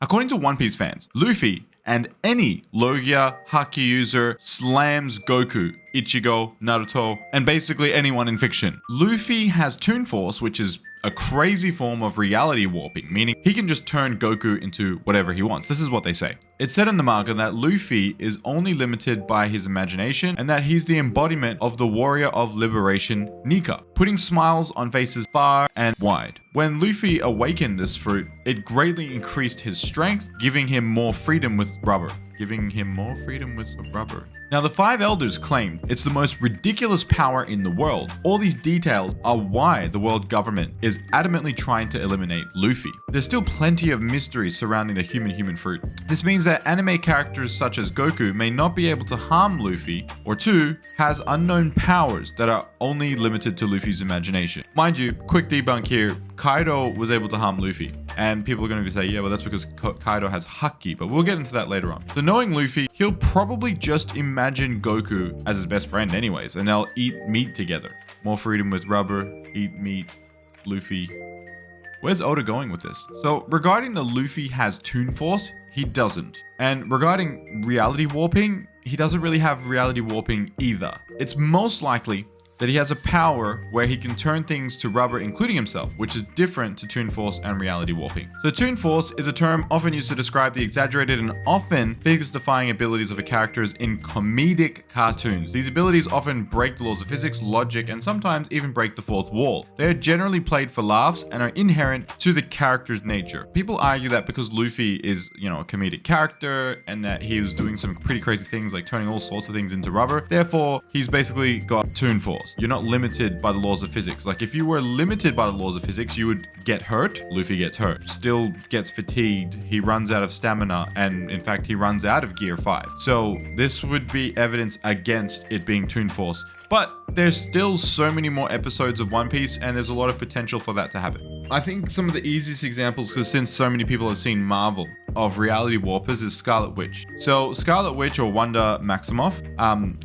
According to One Piece fans, Luffy and any Logia, haki user slams Goku, Ichigo, Naruto, and basically anyone in fiction. Luffy has Toon Force, which is a crazy form of reality warping, meaning he can just turn Goku into whatever he wants. This is what they say. It's said in the manga that Luffy is only limited by his imagination and that he's the embodiment of the warrior of liberation, Nika, putting smiles on faces far and wide. When Luffy awakened this fruit, it greatly increased his strength, giving him more freedom with rubber. Now, the five elders claimed it's the most ridiculous power in the world. All these details are why the world government is adamantly trying to eliminate Luffy. There's still plenty of mysteries surrounding the human fruit. This means that anime characters such as Goku may not be able to harm Luffy, or 2, has unknown powers that are only limited to Luffy's imagination. Mind you, quick debunk here, Kaido was able to harm Luffy. And people are going to say, yeah, well, that's because Kaido has haki, but we'll get into that later on. So knowing Luffy, he'll probably just imagine Goku as his best friend anyways, and they'll eat meat together. More freedom with rubber, eat meat, Luffy. Where's Oda going with this? So regarding the Luffy has Toon Force, he doesn't. And regarding reality warping, he doesn't really have reality warping either. It's most likely that he has a power where he can turn things to rubber, including himself, which is different to Toon Force and reality warping. So Toon Force is a term often used to describe the exaggerated and often physics-defying abilities of a characters in comedic cartoons. These abilities often break the laws of physics, logic, and sometimes even break the fourth wall. They are generally played for laughs and are inherent to the character's nature. People argue that because Luffy is, a comedic character and that he was doing some pretty crazy things like turning all sorts of things into rubber, therefore he's basically got Toon Force. You're not limited by the laws of physics. Like if you were limited by the laws of physics, you would get hurt. Luffy gets hurt, still gets fatigued. He runs out of stamina, and in fact, he runs out of gear 5. So this would be evidence against it being Toon Force. But there's still so many more episodes of One Piece, and there's a lot of potential for that to happen. I think some of the easiest examples, because since so many people have seen Marvel, of reality warpers is Scarlet Witch. So Scarlet Witch, or Wanda Maximoff,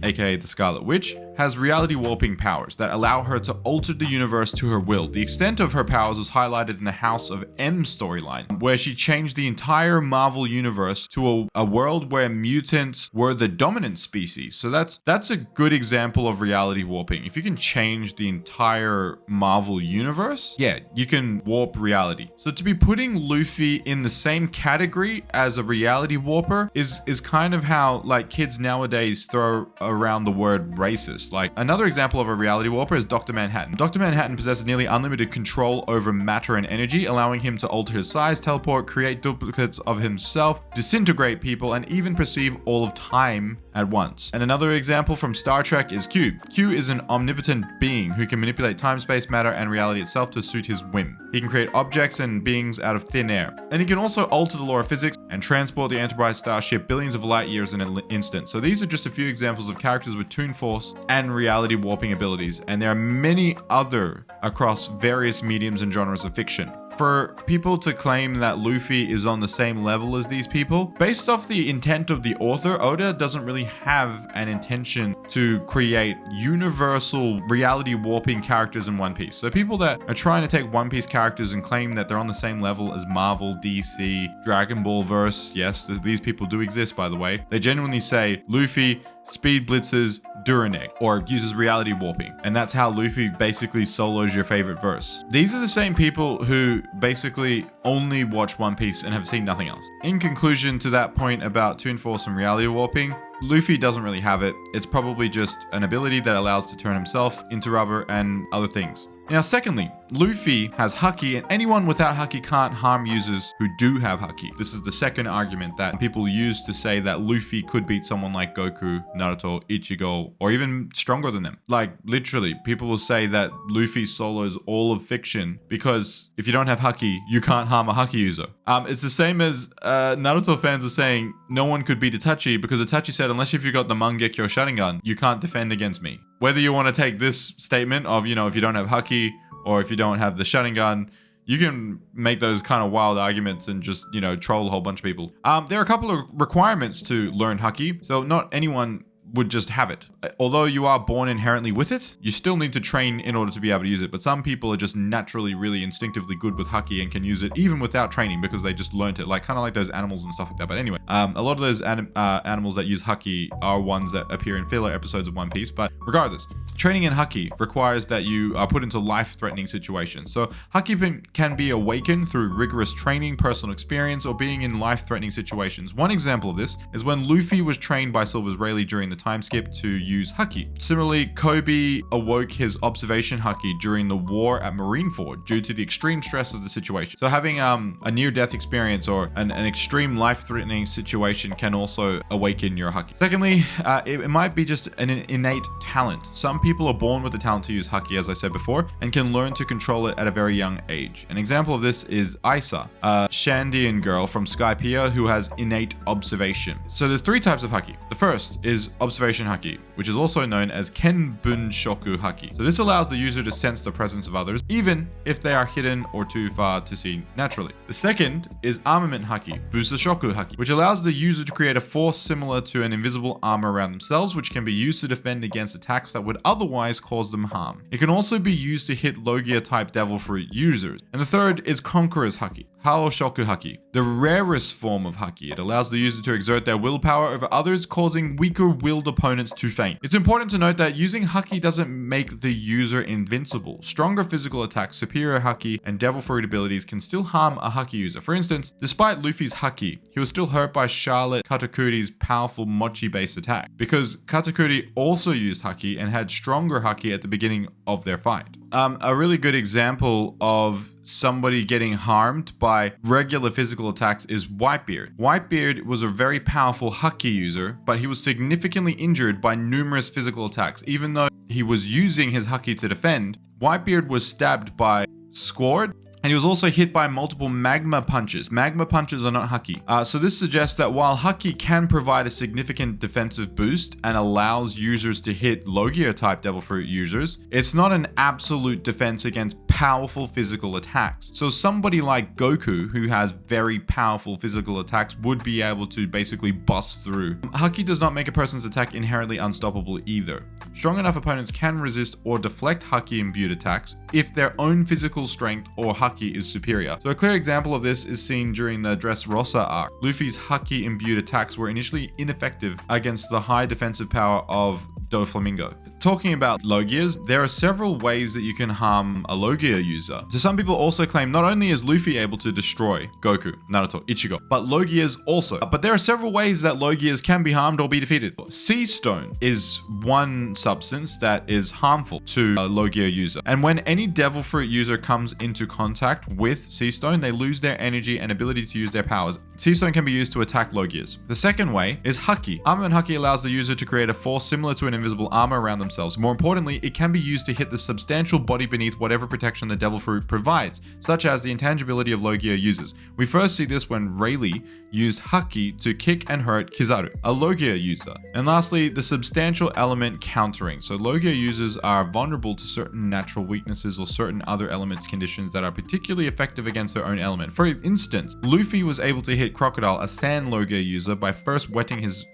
aka the Scarlet Witch, has reality warping powers that allow her to alter the universe to her will. The extent of her powers was highlighted in the House of M storyline, where she changed the entire Marvel universe to a world where mutants were the dominant species. So that's a good example of reality warping. If you can change the entire Marvel universe, yeah, you can warp reality. So to be putting Luffy in the same category as a reality warper is kind of how like kids nowadays throw around the word racist. Like another example of a reality warper is Dr. Manhattan. Dr. Manhattan possesses nearly unlimited control over matter and energy, allowing him to alter his size, teleport, create duplicates of himself, disintegrate people, and even perceive all of time at once. And another example from Star Trek is Q. Q is an omnipotent being who can manipulate time, space, matter, and reality itself to suit his whim. He can create objects and beings out of thin air. And he can also alter the law of physics and transport the Enterprise starship billions of light years in an instant. So these are just a few examples of characters with Toon Force and reality warping abilities, and there are many other across various mediums and genres of fiction. For people to claim that Luffy is on the same level as these people, based off the intent of the author, Oda doesn't really have an intention to create universal reality warping characters in One Piece. So people that are trying to take One Piece characters and claim that they're on the same level as Marvel, DC, Dragon Ball verse, yes, these people do exist by the way, they genuinely say Luffy speed blitzes Duraneg, or uses reality warping, and that's how Luffy basically solos your favorite verse. These are the same people who basically only watch One Piece and have seen nothing else. In conclusion to that point about Toon Force and reality warping, Luffy doesn't really have it. It's probably just an ability that allows to turn himself into rubber and other things. Now, secondly, Luffy has haki, and anyone without haki can't harm users who do have haki. This is the second argument that people use to say that Luffy could beat someone like Goku, Naruto, Ichigo, or even stronger than them. Like, literally, people will say that Luffy solos all of fiction because if you don't have haki, you can't harm a haki user. It's the same as Naruto fans are saying no one could beat Itachi because Itachi said, unless if you got the Mangekyo Sharingan, you can't defend against me. Whether you want to take this statement of, if you don't have haki or if you don't have the Sharingan, you can make those kind of wild arguments and just, troll a whole bunch of people. There are a couple of requirements to learn haki. So not anyone would just have it. Although you are born inherently with it, you still need to train in order to be able to use it. But some people are just naturally really instinctively good with haki and can use it even without training because they just learnt it, like kind of like those animals and stuff like that. But anyway, a lot of those animals that use haki are ones that appear in filler episodes of One Piece. But regardless, training in haki requires that you are put into life-threatening situations. So haki can be awakened through rigorous training, personal experience, or being in life-threatening situations. One example of this is when Luffy was trained by Silver's Rayleigh during the time skip to use haki. Similarly, Kobe awoke his observation haki during the war at Marineford due to the extreme stress of the situation. So having a near-death experience or an extreme life-threatening situation can also awaken your haki. Secondly, it might be just an innate talent. Some people are born with the talent to use haki, as I said before, and can learn to control it at a very young age. An example of this is Isa, a Shandian girl from Skypiea who has innate observation. So there's 3 types of haki. The first is observation haki, which is also known as Kenbunshoku haki. So this allows the user to sense the presence of others, even if they are hidden or too far to see naturally. The second is armament haki, Busashoku haki, which allows the user to create a force similar to an invisible armor around themselves, which can be used to defend against attacks that would otherwise cause them harm. It can also be used to hit Logia type Devil Fruit users. And the third is Conqueror's haki, Haoshoku haki, the rarest form of haki. It allows the user to exert their willpower over others, causing weaker willed opponents to faint. It's important to note that using haki doesn't make the user invincible. Stronger physical attacks, superior haki, and Devil Fruit abilities can still harm a haki user. For instance, despite Luffy's haki, he was still hurt by Charlotte Katakuri's powerful mochi-based attack, because Katakuri also used haki and had stronger haki at the beginning of their fight. A really good example of somebody getting harmed by regular physical attacks is Whitebeard. Whitebeard was a very powerful haki user, but he was significantly injured by numerous physical attacks. Even though he was using his haki to defend, Whitebeard was stabbed by Squard, and he was also hit by multiple magma punches. Magma punches are not haki. So this suggests that while haki can provide a significant defensive boost and allows users to hit Logia type Devil Fruit users, it's not an absolute defense against powerful physical attacks. So somebody like Goku, who has very powerful physical attacks, would be able to basically bust through. Haki does not make a person's attack inherently unstoppable either. Strong enough opponents can resist or deflect haki imbued attacks if their own physical strength or haki is superior. So a clear example of this is seen during the Dressrosa arc. Luffy's haki imbued attacks were initially ineffective against the high defensive power of Doflamingo. Talking about Logias, there are several ways that you can harm a Logia user. So some people also claim not only is Luffy able to destroy Goku, Naruto, Ichigo, but Logias also. But there are several ways that Logias can be harmed or be defeated. Sea Stone is one substance that is harmful to a Logia user. And when any Devil Fruit user comes into contact with Sea Stone, they lose their energy and ability to use their powers. Sea Stone can be used to attack Logias. The second way is Haki. Armament Haki allows the user to create a force similar to an invisible armor around themselves. More importantly, it can be used to hit the substantial body beneath whatever protection the Devil Fruit provides, such as the intangibility of Logia users. We first see this when Rayleigh used Haki to kick and hurt Kizaru, a Logia user. And lastly, the substantial element countering. So Logia users are vulnerable to certain natural weaknesses or certain other elements conditions that are particularly effective against their own element. For instance, Luffy was able to hit Crocodile, a sand Logia user, by first wetting his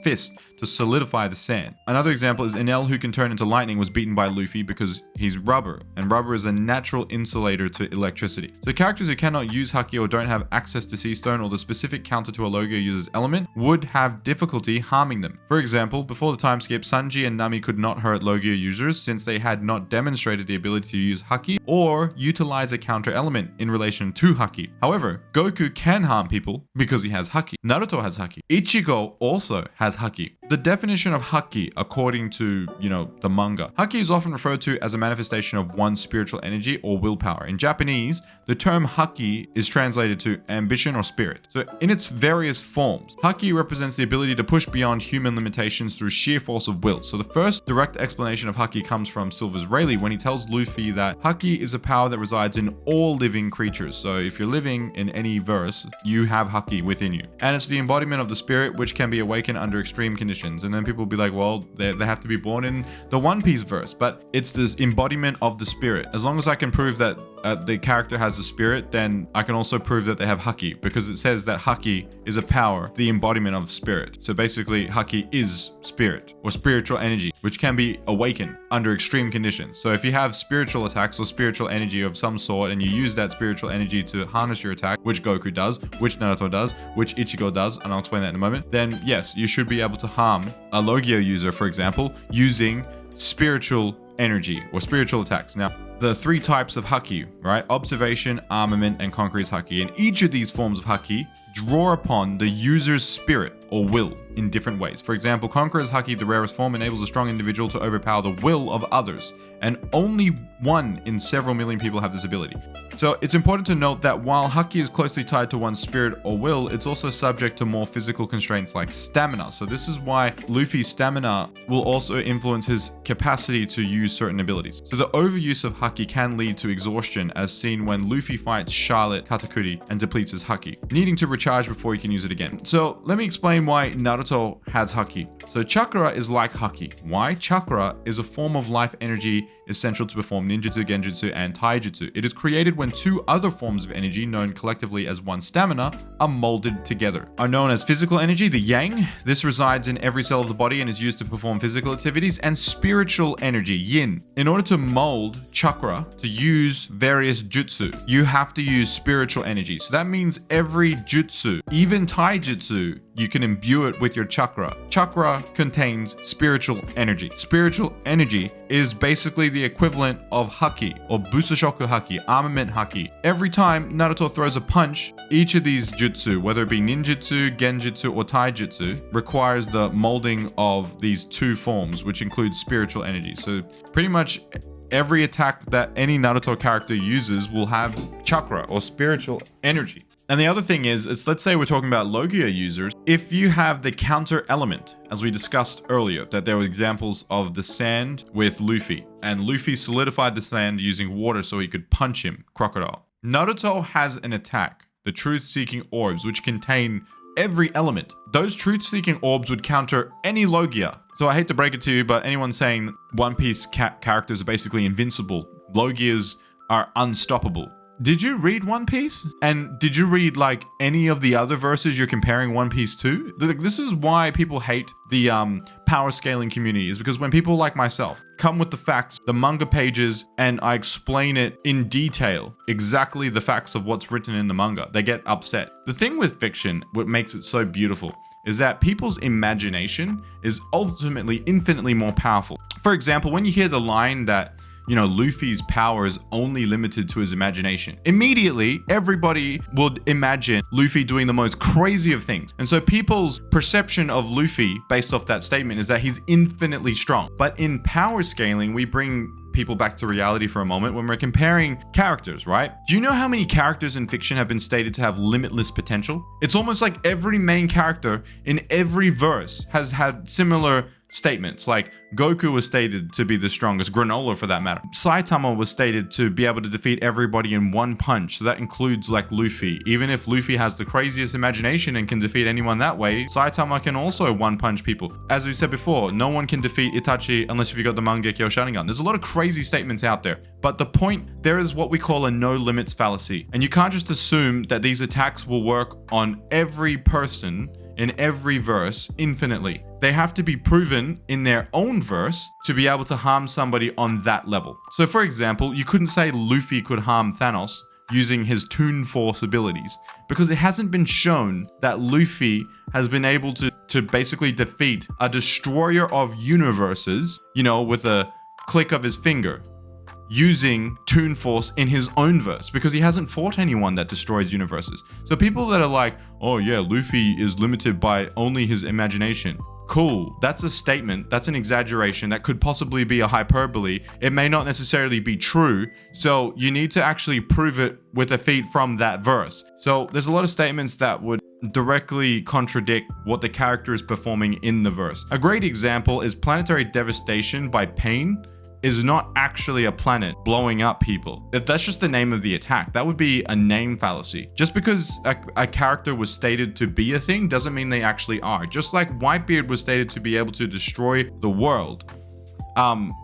fist to solidify the sand. Another example is Enel, who can turn into lightning, was beaten by Luffy because he's rubber, and rubber is a natural insulator to electricity. So characters who cannot use Haki or don't have access to Sea Stone or the specific counter to a Logia user's element would have difficulty harming them. For example, before the time skip, Sanji and Nami could not hurt Logia users since they had not demonstrated the ability to use Haki or utilize a counter element in relation to Haki. However, Goku can harm people because he has Haki. Naruto has Haki. Ichigo also has Haki. The definition of Haki, according to, the manga, Haki is often referred to as a manifestation of one's spiritual energy or willpower. In Japanese, the term Haki is translated to ambition or spirit. So in its various forms, Haki represents the ability to push beyond human limitations through sheer force of will. So the first direct explanation of Haki comes from Silver's Rayleigh when he tells Luffy that Haki is a power that resides in all living creatures. So if you're living in any verse, you have Haki within you. And it's the embodiment of the spirit which can be awakened under extreme conditions. And then people will be like, well, They have to be born in the One Piece verse, but it's this embodiment of the spirit. As long as I can prove that the character has a spirit, then I can also prove that they have haki, because it says that haki is a power, the embodiment of spirit. So basically, haki is spirit or spiritual energy, which can be awakened under extreme conditions. So if you have spiritual attacks or spiritual energy of some sort, and you use that spiritual energy to harness your attack, which Goku does, which Naruto does, which Ichigo does, and I'll explain that in a moment, then yes, you should be able to harm a Logia user, for example, using spiritual energy or spiritual attacks. Now, the three types of haki, right? Observation, armament, and concrete haki. And each of these forms of haki draw upon the user's spirit or will in different ways. For example, Conqueror's haki, the rarest form, enables a strong individual to overpower the will of others, and only 1 in several million people have this ability. So it's important to note that while haki is closely tied to one's spirit or will, it's also subject to more physical constraints like stamina. So this is why Luffy's stamina will also influence his capacity to use certain abilities. So the overuse of haki can lead to exhaustion, as seen when Luffy fights Charlotte Katakuri and depletes his haki, needing to recharge before he can use it again. So let me explain why Naruto has haki. So chakra is like haki. Why? Chakra is a form of life energy essential to perform ninjutsu, genjutsu, and taijutsu. It is created when 2 other forms of energy, known collectively as one stamina, are molded together. Are known as physical energy, the yang. This resides in every cell of the body and is used to perform physical activities, and spiritual energy, yin. In order to mold chakra to use various jutsu, you have to use spiritual energy. So that means every jutsu, even taijutsu, you can imbue it with your chakra. Chakra contains spiritual energy. Spiritual energy is basically the equivalent of haki or busoshoku haki, armament haki. Every time Naruto throws a punch, each of these jutsu, whether it be ninjutsu, genjutsu, or taijutsu, requires the molding of these 2 forms, which includes spiritual energy. So pretty much every attack that any Naruto character uses will have chakra or spiritual energy. And the other thing is, let's say we're talking about Logia users. If you have the counter element, as we discussed earlier, that there were examples of the sand with Luffy, and Luffy solidified the sand using water so he could punch him, Crocodile. Naruto has an attack, the truth-seeking orbs, which contain every element. Those truth-seeking orbs would counter any Logia. So I hate to break it to you, but anyone saying One Piece characters are basically invincible, Logias are unstoppable. Did you read One Piece? And did you read like any of the other verses you're comparing One Piece to? This is why people hate the power scaling community, is because when people like myself come with the facts, the manga pages, and I explain it in detail, exactly the facts of what's written in the manga, they get upset. The thing with fiction, what makes it so beautiful, is that people's imagination is ultimately infinitely more powerful. For example, when you hear the line that, you know, Luffy's power is only limited to his imagination, immediately everybody would imagine Luffy doing the most crazy of things. And so people's perception of Luffy based off that statement is that he's infinitely strong. But in power scaling, we bring people back to reality for a moment when we're comparing characters, right? Do you know how many characters in fiction have been stated to have limitless potential? It's almost like every main character in every verse has had similar statements. Like Goku was stated to be the strongest, Granola for that matter. Saitama was stated to be able to defeat everybody in one punch, so that includes like Luffy. Even if Luffy has the craziest imagination and can defeat anyone that way, Saitama can also one punch people. As we said before, no one can defeat Itachi unless if you got the Mangekyo Sharingan. There's a lot of crazy statements out there, but the point there is what we call a no limits fallacy, and you can't just assume that these attacks will work on every person in every verse infinitely. They have to be proven in their own verse to be able to harm somebody on that level. So for example, you couldn't say Luffy could harm Thanos using his Toon Force abilities, because it hasn't been shown that Luffy has been able to basically defeat a destroyer of universes, you know, with a click of his finger, using Toon Force in his own verse, because he hasn't fought anyone that destroys universes. So people that are like, oh yeah, Luffy is limited by only his imagination. Cool, that's a statement, that's an exaggeration, that could possibly be a hyperbole. It may not necessarily be true, so you need to actually prove it with a feat from that verse. So there's a lot of statements that would directly contradict what the character is performing in the verse. A great example is Planetary Devastation by Pain is not actually a planet blowing up people. If that's just the name of the attack, that would be a name fallacy. Just because a character was stated to be a thing doesn't mean they actually are. Just like Whitebeard was stated to be able to destroy the world,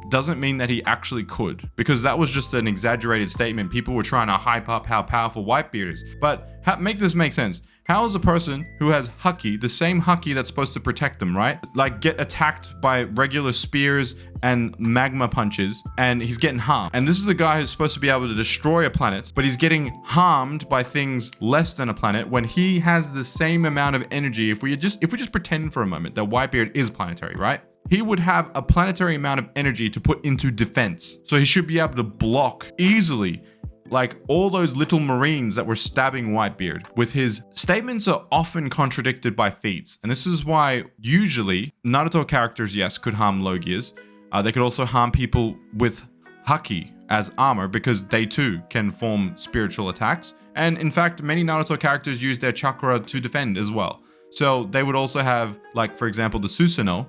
doesn't mean that he actually could, because that was just an exaggerated statement. People were trying to hype up how powerful Whitebeard is. But make this make sense. How is a person who has haki, the same haki that's supposed to protect them, right? Like get attacked by regular spears and magma punches, and he's getting harmed. And this is a guy who's supposed to be able to destroy a planet, but he's getting harmed by things less than a planet when he has the same amount of energy. If we just pretend for a moment that Whitebeard is planetary, right? He would have a planetary amount of energy to put into defense. So he should be able to block easily like all those little marines that were stabbing Whitebeard. With his statements are often contradicted by feats. And this is why usually Naruto characters, yes, could harm Logias. They could also harm people with haki as armor because they too can form spiritual attacks. And in fact, many Naruto characters use their chakra to defend as well. So they would also have, like, for example, the Susanoo.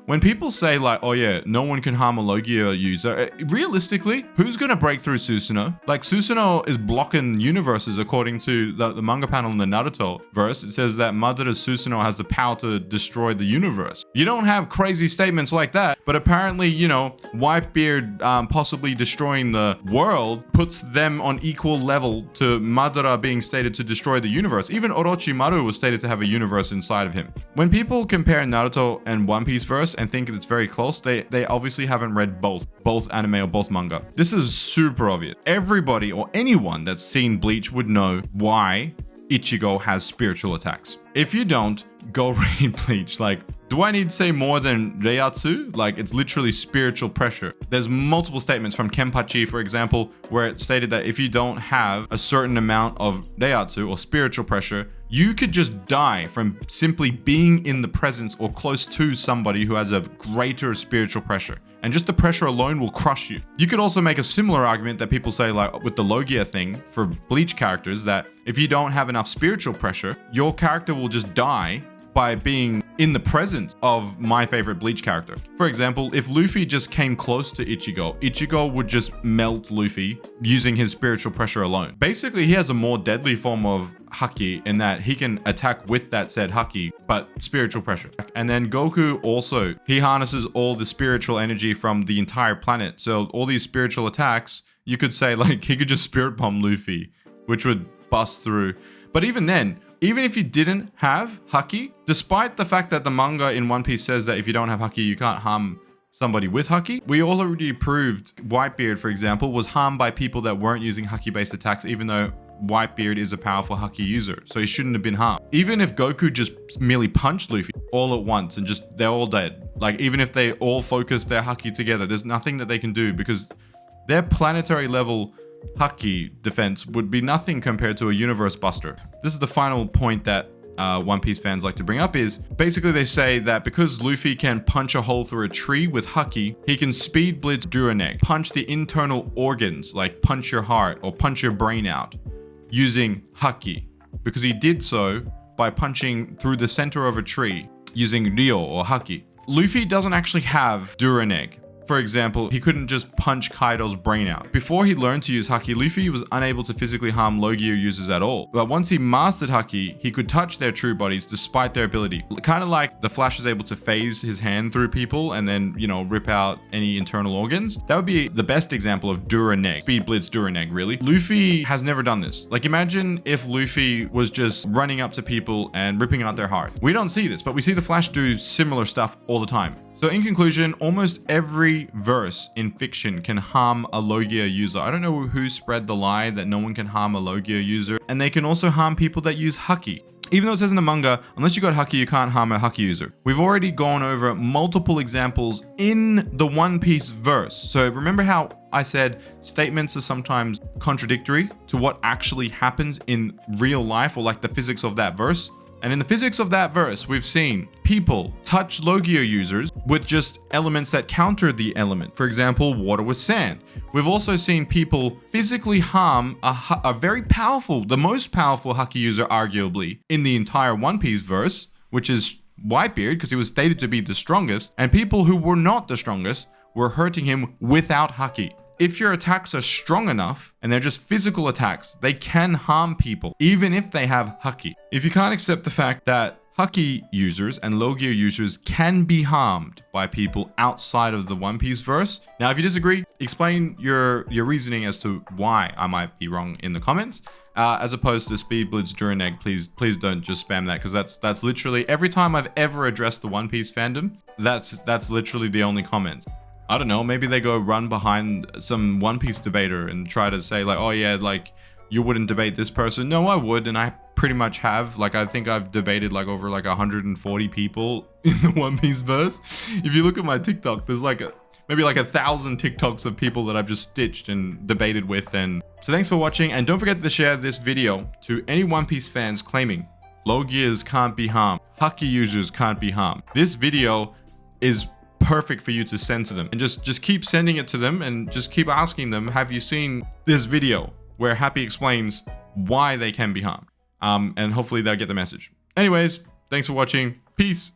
When people say like, oh yeah, no one can harm a Logia user, realistically, who's gonna break through Susanoo? Like, Susanoo is blocking universes according to the manga panel in the Naruto verse. It says that Madara's Susanoo has the power to destroy the universe. You don't have crazy statements like that, but apparently, you know, Whitebeard possibly destroying the world puts them on equal level to Madara being stated to destroy the universe. Even Orochimaru was stated to have a universe inside of him. When people compare Naruto and One Piece verse and think it's very close, they obviously haven't read both anime or both manga. This is super obvious. Everybody or anyone that's seen Bleach would know why Ichigo has spiritual attacks. If you don't, go read Bleach. Like, do I need to say more than Reiatsu? Like, it's literally spiritual pressure. There's multiple statements from Kenpachi, for example, where it stated that if you don't have a certain amount of Reiatsu or spiritual pressure, you could just die from simply being in the presence or close to somebody who has a greater spiritual pressure. And just the pressure alone will crush you. You could also make a similar argument that people say, like with the Logia thing for Bleach characters, that if you don't have enough spiritual pressure, your character will just die by being in the presence of my favorite Bleach character. For example, if Luffy just came close to Ichigo would just melt Luffy using his spiritual pressure alone. Basically, he has a more deadly form of haki in that he can attack with that said haki, but spiritual pressure. And then Goku also, he harnesses all the spiritual energy from the entire planet. So all these spiritual attacks, you could say like he could just spirit bomb Luffy, which would bust through. But even then, even if you didn't have haki, despite the fact that the manga in One Piece says that if you don't have haki, you can't harm somebody with haki, we already proved Whitebeard, for example, was harmed by people that weren't using haki-based attacks, even though Whitebeard is a powerful haki user, so he shouldn't have been harmed. Even if Goku just merely punched Luffy all at once and just they're all dead, like even if they all focus their haki together, there's nothing that they can do because their planetary level haki defense would be nothing compared to a universe buster. This is the final point that One Piece fans like to bring up is basically they say that because Luffy can punch a hole through a tree with haki, he can speed blitz Duraneg, punch the internal organs like punch your heart or punch your brain out using haki, because he did so by punching through the center of a tree using Ryo or haki. Luffy doesn't actually have Duraneg. For example, he couldn't just punch Kaido's brain out. Before he learned to use haki, Luffy was unable to physically harm Logia users at all. But once he mastered haki, he could touch their true bodies despite their ability. Kind of like the Flash is able to phase his hand through people and then, you know, rip out any internal organs. That would be the best example of Duraneg. Speed Blitz Duraneg, really. Luffy has never done this. Like, imagine if Luffy was just running up to people and ripping out their heart. We don't see this, but we see the Flash do similar stuff all the time. So in conclusion, almost every verse in fiction can harm a Logia user. I don't know who spread the lie that no one can harm a Logia user. And they can also harm people that use haki. Even though it says in the manga, unless you got haki, you can't harm a haki user. We've already gone over multiple examples in the One Piece verse. So remember how I said statements are sometimes contradictory to what actually happens in real life or like the physics of that verse? And in the physics of that verse, we've seen people touch Logia users with just elements that counter the element. For example, water with sand. We've also seen people physically harm a very powerful, the most powerful haki user arguably in the entire One Piece verse, which is Whitebeard, because he was stated to be the strongest. And people who were not the strongest were hurting him without haki. If your attacks are strong enough, and they're just physical attacks, they can harm people, even if they have haki. If you can't accept the fact that haki users and logia users can be harmed by people outside of the One Piece verse. Now, if you disagree, explain your reasoning as to why I might be wrong in the comments. As opposed to Speed Blitz Durineg, please don't just spam that, because that's literally every time I've ever addressed the One Piece fandom, that's literally the only comment. I don't know, maybe they go run behind some One Piece debater and try to say like, oh yeah, like you wouldn't debate this person. No, I would, and I pretty much have. Like, I think I've debated like over like 140 people in the One Piece verse. If you look at my TikTok, there's like maybe like 1,000 TikToks of people that I've just stitched and debated with. And so thanks for watching, and don't forget to share this video to any One Piece fans claiming Logias can't be harmed, haki users can't be harmed. This video is perfect for you to send to them, and just keep sending it to them, and just keep asking them, have you seen this video where Happy explains why they can be harmed? And hopefully they'll get the message. Anyways, thanks for watching. Peace.